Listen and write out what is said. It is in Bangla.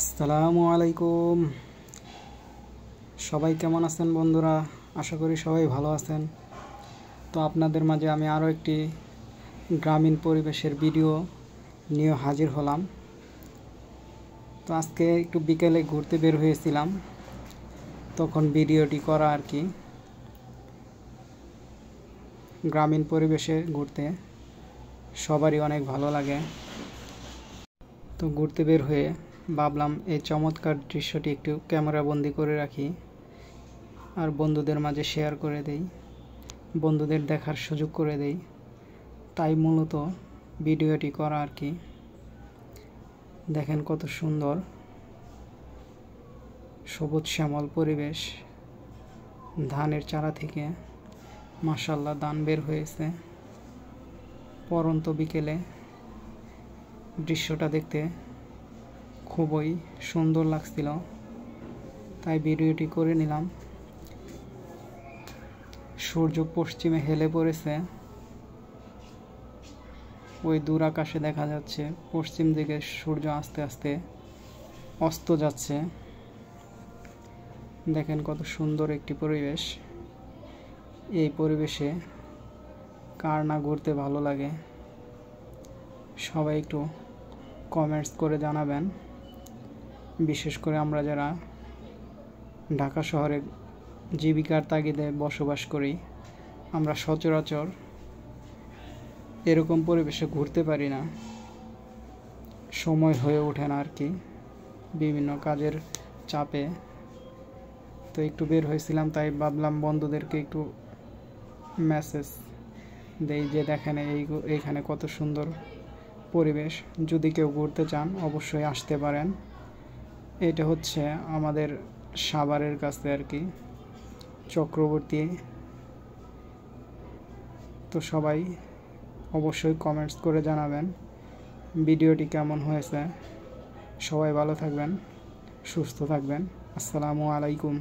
আসসালামু আলাইকুম। সবাই কেমন আছেন বন্ধুরা? আশা করি সবাই ভালো আছেন। তো আপনাদের মাঝে আমি আরও একটি গ্রামীণ পরিবেশের ভিডিও নিয়ে হাজির হলাম। তো আজকে একটু বিকেলে ঘুরতে বের হয়েছিলাম, তখন ভিডিওটি করা আর কি। গ্রামীণ পরিবেশে ঘুরতে সবারই অনেক ভালো লাগে। তো ঘুরতে বের হয়ে ভাবলাম এই চমৎকার দৃশ্যটি একটু ক্যামেরা বন্দি করে রাখি আর বন্ধুদের মাঝে শেয়ার করে দেই, বন্ধুদের দেখার সুযোগ করে দেই। তাই মূলত ভিডিওটি করা আর কি। দেখেন কত সুন্দর সবুজ শ্যামল পরিবেশ। ধানের চারা থেকে মাশাআল্লাহ ধান বের হয়েছে। পরন্ত বিকেলে দৃশ্যটা দেখতে খুবই সুন্দর লাগছিল, তাই ভিডিওটি করে নিলাম। সূর্য পশ্চিমে হেলে পড়েছে, ওই দূর আকাশে দেখা যাচ্ছে পশ্চিম দিকে সূর্য আস্তে আস্তে অস্ত যাচ্ছে। দেখেন কত সুন্দর একটি পরিবেশ। এই পরিবেশে কার না ঘুরতে ভালো লাগে? সবাই একটু কমেন্টস করে জানাবেন। বিশেষ করে আমরা যারা ঢাকা শহরে জীবিকার তাগিদে বসবাস করি, আমরা সচরাচর এরকম পরিবেশে ঘুরতে পারি না, সময় হয়ে ওঠে না আর কি, বিভিন্ন কাজের চাপে। তো একটু বের হয়েছিলাম, তাই ভাবলাম বন্ধুদেরকে একটু মেসেজ দেই যে দেখেন এইখানে কত সুন্দর পরিবেশ। যদি কেউ ঘুরতে চান অবশ্যই আসতে পারেন। এটা হচ্ছে আমাদের সাভারের কাছে আর কি, চক্রবর্তী। তো সবাই অবশ্যই কমেন্টস করে জানাবেন ভিডিওটি কেমন হয়েছে। সবাই ভালো থাকবেন, সুস্থ থাকবেন। আসসালামু আলাইকুম।